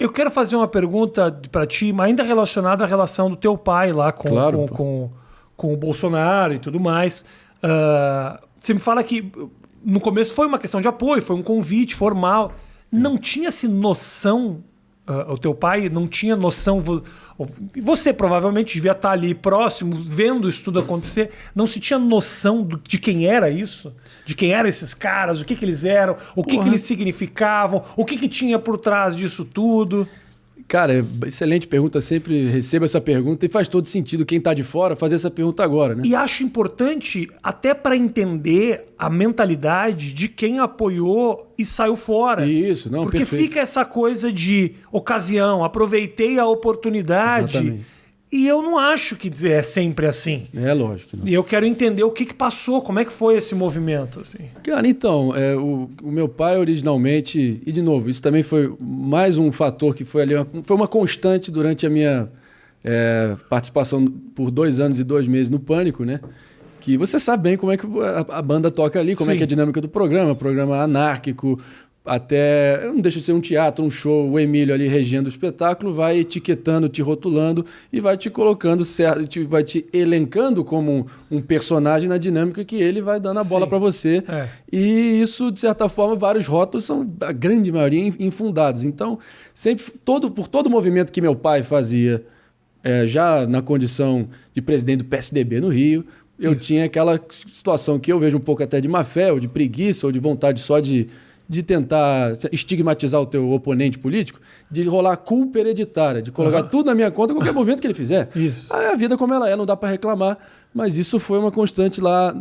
Eu quero fazer uma pergunta para ti, ainda relacionada à relação do teu pai lá com o Bolsonaro e tudo mais. Você me fala que no começo foi uma questão de apoio, foi um convite formal. Não tinha-se noção, o teu pai não tinha noção, você provavelmente devia estar ali próximo, vendo isso tudo acontecer, não se tinha noção de quem era isso? De quem eram esses caras, o que eles eram, o que eles significavam, o que tinha por trás disso tudo? Cara, excelente pergunta, sempre recebo essa pergunta e faz todo sentido quem está de fora fazer essa pergunta agora, né? E acho importante até para entender a mentalidade de quem apoiou e saiu fora. Isso, não, porque perfeito. fica essa coisa de ocasião, aproveitei a oportunidade. Exatamente. E eu não acho que é sempre assim. É lógico. Não. E eu quero entender o que passou, como é que foi esse movimento. Assim. Cara, então, o meu pai originalmente, e de novo, isso também foi mais um fator que foi ali, foi uma constante durante a minha participação por 2 anos e 2 meses no Pânico, né? Que você sabe bem como é que a banda toca ali, como é que é a dinâmica do programa anárquico, até, não deixa de ser um teatro, um show, o Emílio ali regendo o espetáculo, vai etiquetando, te rotulando e vai te colocando, vai te elencando como um personagem na dinâmica que ele vai dando a bola para você. E isso, de certa forma, vários rótulos são, a grande maioria, infundados. Então, sempre, por todo o movimento que meu pai fazia, já na condição de presidente do PSDB no Rio, eu tinha aquela situação que eu vejo um pouco até de má fé, ou de preguiça, ou de vontade só de tentar estigmatizar o teu oponente político, de rolar culpa hereditária, de colocar tudo na minha conta, qualquer movimento que ele fizer. Isso. A vida como ela é, não dá para reclamar, mas isso foi uma constante lá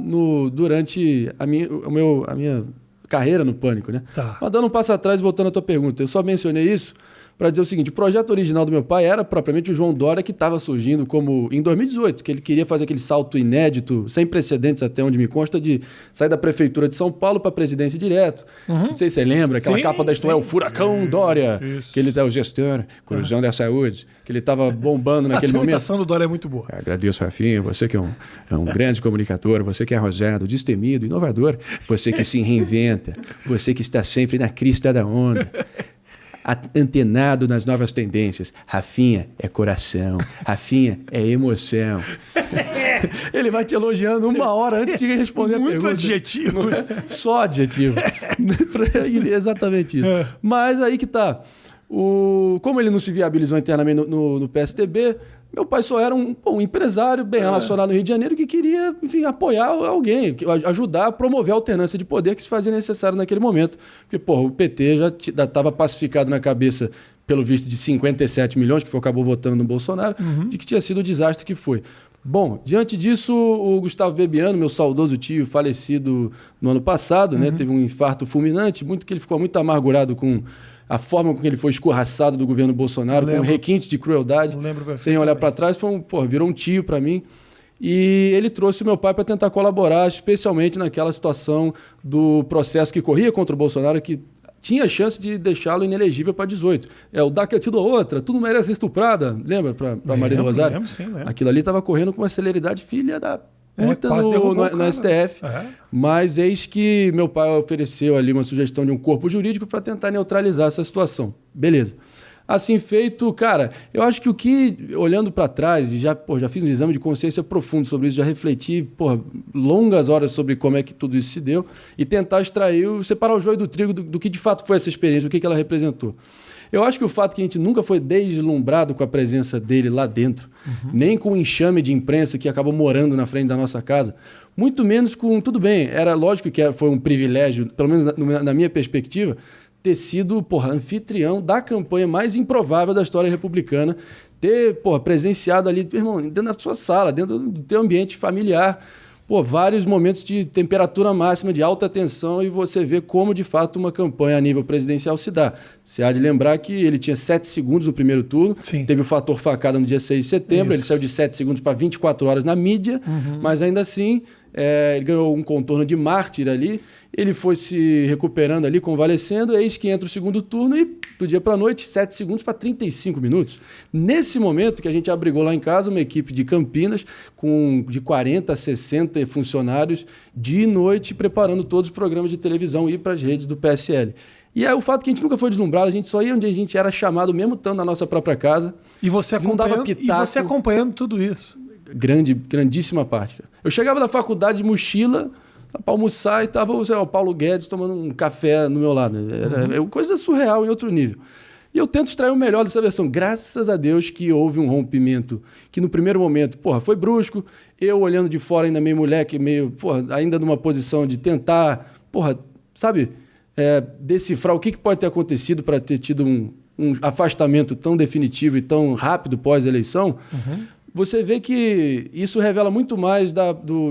durante a minha carreira no Pânico, né? Tá. Mas dando um passo atrás, voltando à tua pergunta, eu só mencionei isso para dizer o seguinte: o projeto original do meu pai era propriamente o João Dória, que estava surgindo como em 2018, que ele queria fazer aquele salto inédito, sem precedentes até onde me consta, de sair da prefeitura de São Paulo para a presidência direto. Não sei se você lembra, aquela capa da história, o Furacão Dória, que ele é o gestor, Cruzão da Saúde, que ele estava bombando naquele momento. A imitação do Dória é muito boa. Agradeço, Rafinha, você que é um grande comunicador, você que é arrojado, destemido, inovador, você que se reinventa, você que está sempre na crista da onda. Antenado nas novas tendências. Rafinha é coração, Rafinha é emoção. Ele vai te elogiando 1 hora antes de responder a pergunta. Muito adjetivo. Só adjetivo. Exatamente isso. Mas aí que tá. Como ele não se viabilizou internamente no PSDB, meu pai só era um empresário bem relacionado no Rio de Janeiro que queria, enfim, apoiar alguém, ajudar a promover a alternância de poder que se fazia necessário naquele momento. Porque, o PT já estava pacificado na cabeça, pelo visto, de 57 milhões, que acabou votando no Bolsonaro, de que tinha sido o desastre que foi. Bom, diante disso, o Gustavo Bebiano, meu saudoso tio, falecido no ano passado, né, teve um infarto fulminante, que ele ficou muito amargurado com a forma com que ele foi escorraçado do governo Bolsonaro, com requinte de crueldade, sem olhar para trás, virou um tio para mim. E ele trouxe o meu pai para tentar colaborar, especialmente naquela situação do processo que corria contra o Bolsonaro, que tinha a chance de deixá-lo inelegível para 18. O dá que atira outra, tu não merece ser estuprada, lembra, para Maria do Rosário? Lembro. Aquilo ali estava correndo com uma celeridade filha da puta no STF. Mas eis que meu pai ofereceu ali uma sugestão de um corpo jurídico para tentar neutralizar essa situação. Beleza. Assim feito, cara, eu acho que olhando para trás, e já fiz um exame de consciência profundo sobre isso, já refleti, longas horas sobre como é que tudo isso se deu e tentar separar o joio do trigo do que de fato foi essa experiência, o que ela representou. Eu acho que o fato que a gente nunca foi deslumbrado com a presença dele lá dentro, nem com o enxame de imprensa que acabou morando na frente da nossa casa, muito menos com... Tudo bem, era lógico que foi um privilégio, pelo menos na minha perspectiva, ter sido, anfitrião da campanha mais improvável da história republicana, ter, presenciado ali, irmão, dentro da sua sala, dentro do teu ambiente familiar, vários momentos de temperatura máxima, de alta tensão, e você vê como, de fato, uma campanha a nível presidencial se dá. Você há de lembrar que ele tinha 7 segundos no primeiro turno, teve o fator facada no dia 6 de setembro, ele saiu de 7 segundos para 24 horas na mídia, mas ainda assim, ele ganhou um contorno de mártir ali, ele foi se recuperando ali, convalescendo, eis que entra o segundo turno e, do dia para a noite, 7 segundos para 35 minutos. Nesse momento que a gente abrigou lá em casa uma equipe de Campinas de 40 a 60 funcionários de noite, preparando todos os programas de televisão e para as redes do PSL. E é o fato que a gente nunca foi deslumbrado, a gente só ia onde a gente era chamado, mesmo estando na nossa própria casa. E você acompanhando tudo isso. Grandíssima parte. Eu chegava da faculdade de mochila para almoçar e tava o Paulo Guedes tomando um café no meu lado. Era coisa surreal em outro nível. E eu tento extrair o melhor dessa versão. Graças a Deus que houve um rompimento que no primeiro momento, foi brusco. Eu olhando de fora ainda meio moleque, ainda numa posição de tentar, decifrar o que pode ter acontecido para ter tido um afastamento tão definitivo e tão rápido pós-eleição. Você vê que isso revela muito mais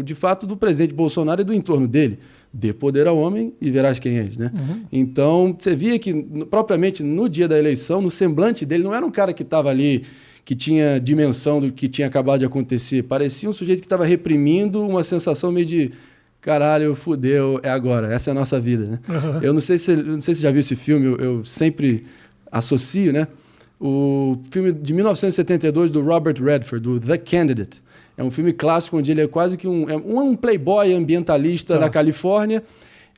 de fato do presidente Bolsonaro e do entorno dele. Dê poder ao homem e verás quem és, né? Então, você via que, propriamente no dia da eleição, no semblante dele, não era um cara que estava ali, que tinha dimensão do que tinha acabado de acontecer. Parecia um sujeito que estava reprimindo uma sensação meio de caralho, fudeu, é agora, essa é a nossa vida, né? Eu não sei se você já viu esse filme, eu sempre associo, né? O filme de 1972 do Robert Redford, do The Candidate. É um filme clássico onde ele é quase que um playboy ambientalista da Califórnia.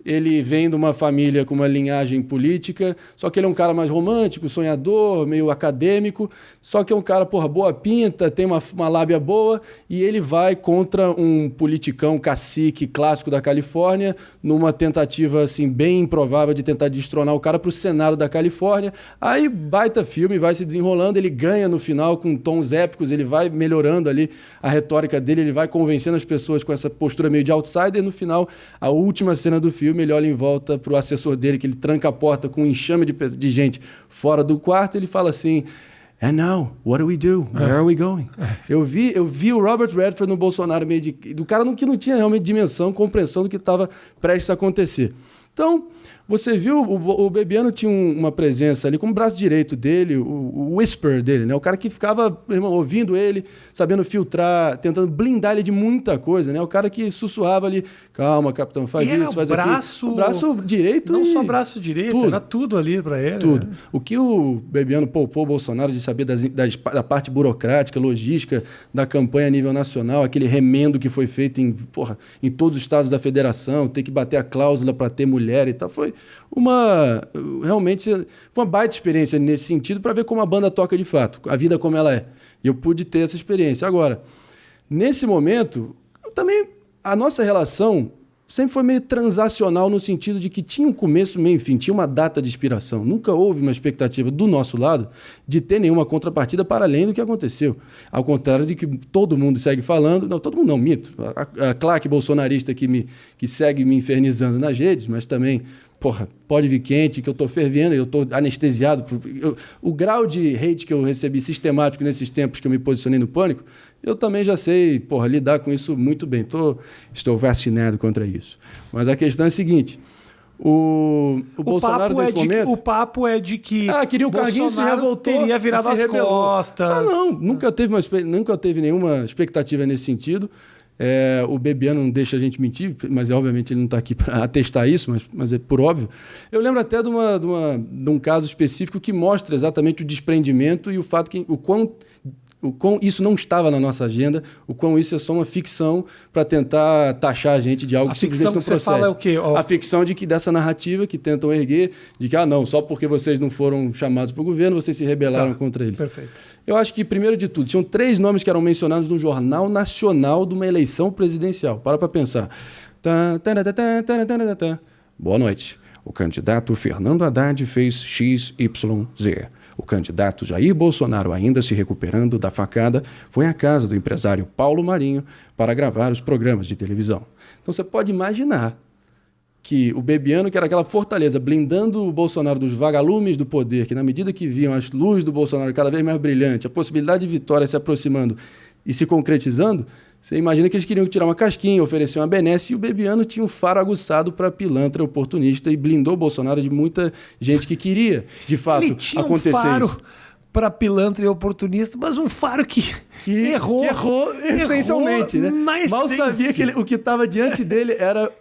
Ele vem de uma família com uma linhagem política, só que ele é um cara mais romântico, sonhador, meio acadêmico, só que é um cara, boa pinta, tem uma lábia boa, e ele vai contra um politicão cacique clássico da Califórnia, numa tentativa, assim, bem improvável de tentar destronar o cara para o Senado da Califórnia. Aí, baita filme, vai se desenrolando, ele ganha no final com tons épicos, ele vai melhorando ali a retórica dele, ele vai convencendo as pessoas com essa postura meio de outsider, e no final, a última cena do filme, ele olha em volta para o assessor dele, que ele tranca a porta com um enxame de gente fora do quarto, e ele fala assim: "And now, what do we do? Where are we going?" Eu vi o Robert Redford no Bolsonaro, do cara que não tinha realmente dimensão, compreensão do que estava prestes a acontecer. Então, você viu, o Bebiano tinha uma presença ali, como o braço direito dele, o whisper dele, né? O cara que ficava, ouvindo ele, sabendo filtrar, tentando blindar ele de muita coisa, né? O cara que sussurrava ali: "Calma, capitão, faz isso, faz aquilo." O braço direito. Não só braço direito, era tudo ali para ele. Tudo. Né? O que o Bebiano poupou o Bolsonaro de saber da parte burocrática, logística da campanha a nível nacional, aquele remendo que foi feito em todos os estados da federação, ter que bater a cláusula para ter mulher e tal, foi realmente uma baita experiência nesse sentido, para ver como a banda toca de fato, a vida como ela é. E eu pude ter essa experiência. Agora, nesse momento, também a nossa relação sempre foi meio transacional, no sentido de que tinha um começo, meio e fim, tinha uma data de expiração. Nunca houve uma expectativa do nosso lado de ter nenhuma contrapartida para além do que aconteceu. Ao contrário de que todo mundo segue falando, não, todo mundo não, mito, a claque bolsonarista que segue me infernizando nas redes, mas também, pode vir quente, que eu estou fervendo, eu estou anestesiado. O grau de hate que eu recebi sistemático nesses tempos que eu me posicionei no Pânico, eu também já sei, lidar com isso muito bem. Estou vacinado contra isso. Mas a questão é a seguinte: o Bolsonaro, nesse momento... O papo é de que queria o carguinho, se revoltou, teria virado as costas. Não, nunca teve nenhuma expectativa nesse sentido. O Bebiano não deixa a gente mentir, mas obviamente ele não está aqui para atestar isso, mas é por óbvio. Eu lembro até de um caso específico que mostra exatamente o desprendimento e o fato que o quão isso não estava na nossa agenda, o quão isso é só uma ficção para tentar taxar a gente de algo que simplesmente não procede. Fala é o quê? A ficção dessa narrativa que tentam erguer, de que, não, só porque vocês não foram chamados para o governo, vocês se rebelaram contra ele. Perfeito. Eu acho que, primeiro de tudo, tinham 3 nomes que eram mencionados no Jornal Nacional de uma eleição presidencial. Para pensar. Boa noite. O candidato Fernando Haddad fez XYZ. O candidato Jair Bolsonaro, ainda se recuperando da facada, foi à casa do empresário Paulo Marinho para gravar os programas de televisão. Então você pode imaginar que o Bebiano, que era aquela fortaleza blindando o Bolsonaro dos vagalumes do poder, que na medida que viam as luzes do Bolsonaro cada vez mais brilhante, a possibilidade de vitória se aproximando e se concretizando, você imagina que eles queriam tirar uma casquinha, oferecer uma benesse, e o Bebiano tinha um faro aguçado para pilantra oportunista e blindou o Bolsonaro de muita gente que queria, de fato, acontecer isso. Ele tinha um faro para pilantra e oportunista, mas um faro que errou essencialmente, né? Mal sabia que o que estava diante dele era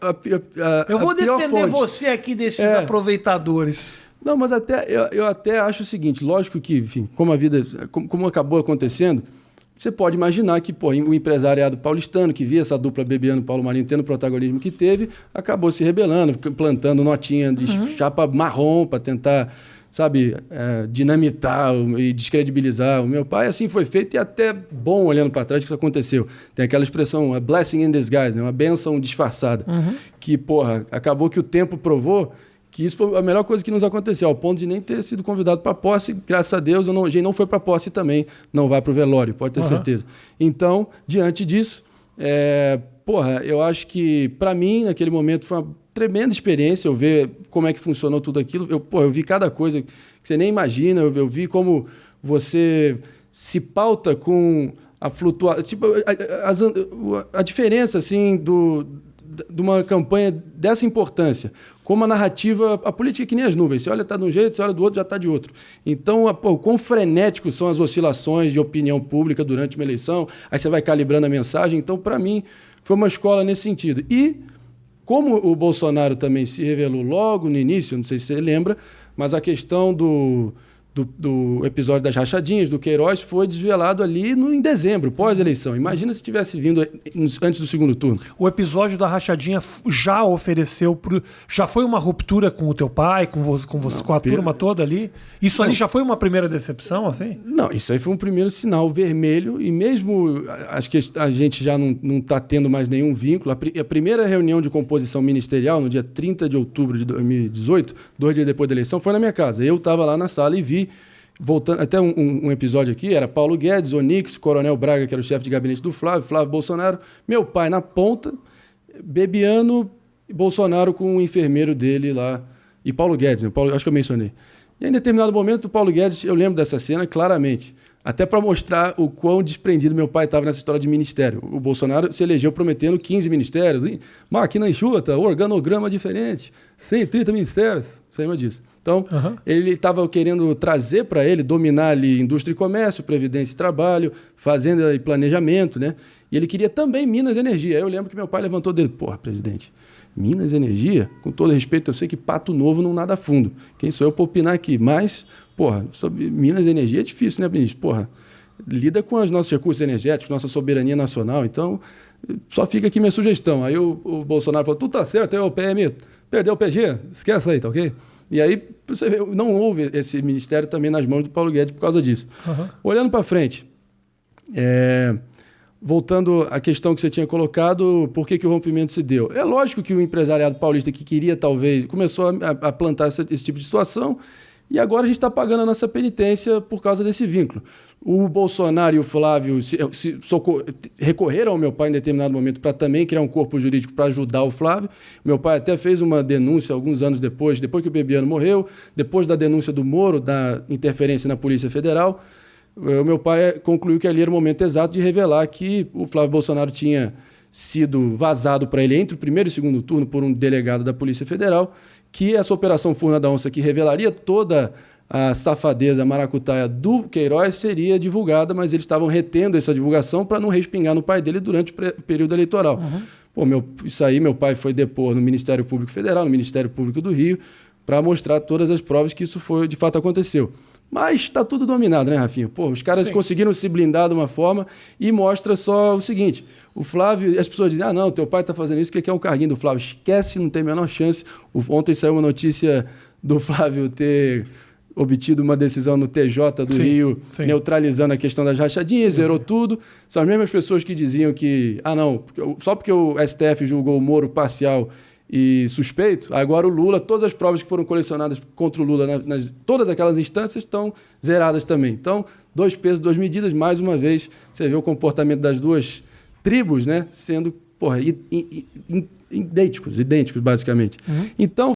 Eu vou defender você aqui desses aproveitadores. Não, mas eu até acho o seguinte, lógico que, enfim, como acabou acontecendo, você pode imaginar que o empresariado paulistano, que via essa dupla Bebiano e Paulo Marinho tendo o protagonismo que teve, acabou se rebelando, plantando notinha de chapa marrom para tentar, sabe, dinamitar e descredibilizar o meu pai. Assim foi feito e até bom olhando para trás que isso aconteceu. Tem aquela expressão, a blessing in disguise, né? Uma bênção disfarçada. Que, acabou que o tempo provou que isso foi a melhor coisa que nos aconteceu, ao ponto de nem ter sido convidado para a posse. Graças a Deus, a gente não foi para a posse também, não vai para o velório, pode ter certeza. Então, diante disso, eu acho que, para mim, naquele momento, foi uma tremenda experiência eu ver como é que funcionou tudo aquilo. Eu vi cada coisa que você nem imagina, eu vi como você se pauta com a flutuação, tipo, a diferença, assim, de uma campanha dessa importância. Como a narrativa, a política é que nem as nuvens. Você olha, está de um jeito, você olha do outro, já está de outro. Então, quão frenéticos são as oscilações de opinião pública durante uma eleição, aí você vai calibrando a mensagem. Então, para mim, foi uma escola nesse sentido. E, como o Bolsonaro também se revelou logo no início, não sei se você lembra, mas a questão do episódio das rachadinhas, do Queiroz, foi desvelado ali em dezembro, pós-eleição. Imagina se tivesse vindo antes do segundo turno. O episódio da rachadinha já ofereceu... Já foi uma ruptura com o teu pai, com você, com a turma toda ali? Isso ali já foi uma primeira decepção, assim? Não, isso aí foi um primeiro sinal vermelho, e mesmo acho que a gente já não está tendo mais nenhum vínculo. A primeira reunião de composição ministerial, no dia 30 de outubro de 2018, 2 dias depois da eleição, foi na minha casa. Eu estava lá na sala e vi, voltando até um episódio aqui, era Paulo Guedes, Onix, Coronel Braga, que era o chefe de gabinete do Flávio Bolsonaro, meu pai na ponta, Bebiano e Bolsonaro com o enfermeiro dele lá, e Paulo Guedes, né? Acho que eu mencionei. E em determinado momento, o Paulo Guedes, eu lembro dessa cena claramente, até para mostrar o quão desprendido meu pai estava nessa história de ministério. O Bolsonaro se elegeu prometendo 15 ministérios, máquina enxuta, organograma diferente, 130 ministérios, você lembra disso? Então, ele estava querendo trazer para ele, dominar ali indústria e comércio, previdência e trabalho, fazenda e planejamento, né? E ele queria também Minas e Energia. Aí eu lembro que meu pai levantou o dedo. Presidente, Minas e Energia? Com todo respeito, eu sei que pato novo não nada fundo. Quem sou eu para opinar aqui? Mas, sobre Minas e Energia é difícil, né, ministro? Lida com os nossos recursos energéticos, nossa soberania nacional. Então, só fica aqui minha sugestão. Aí o Bolsonaro falou, tudo tá certo, aí o PM perdeu o PG, esquece aí, tá ok? E aí, você vê, não houve esse ministério também nas mãos do Paulo Guedes por causa disso. Olhando para frente, voltando à questão que você tinha colocado, por que o rompimento se deu? É lógico que o empresariado paulista que queria, talvez, começou a plantar esse tipo de situação, e agora a gente está pagando a nossa penitência por causa desse vínculo. O Bolsonaro e o Flávio recorreram ao meu pai em determinado momento para também criar um corpo jurídico para ajudar o Flávio. Meu pai até fez uma denúncia alguns anos depois que o Bebiano morreu, depois da denúncia do Moro, da interferência na Polícia Federal. O meu pai concluiu que ali era o momento exato de revelar que o Flávio Bolsonaro tinha sido vazado para ele entre o primeiro e o segundo turno por um delegado da Polícia Federal, que essa Operação Furna da Onça, que revelaria toda a safadeza, a maracutaia do Queiroz, seria divulgada, mas eles estavam retendo essa divulgação para não respingar no pai dele durante o período eleitoral. Isso aí, meu pai foi depor no Ministério Público Federal, no Ministério Público do Rio, para mostrar todas as provas que isso de fato aconteceu. Mas está tudo dominado, né, Rafinha? Os caras conseguiram se blindar de uma forma e mostra só o seguinte, o Flávio, as pessoas dizem, não, teu pai está fazendo isso, o que é um carguinho do Flávio? Esquece, não tem a menor chance. Ontem saiu uma notícia do Flávio ter obtido uma decisão no TJ do Rio, neutralizando a questão das rachadinhas, zerou tudo. São as mesmas pessoas que diziam que, só porque o STF julgou o Moro parcial e suspeito, agora o Lula, todas as provas que foram colecionadas contra o Lula, todas aquelas instâncias estão zeradas também. Então, 2 pesos, 2 medidas, mais uma vez, você vê o comportamento das duas tribos, né, sendo idênticos, basicamente. Então,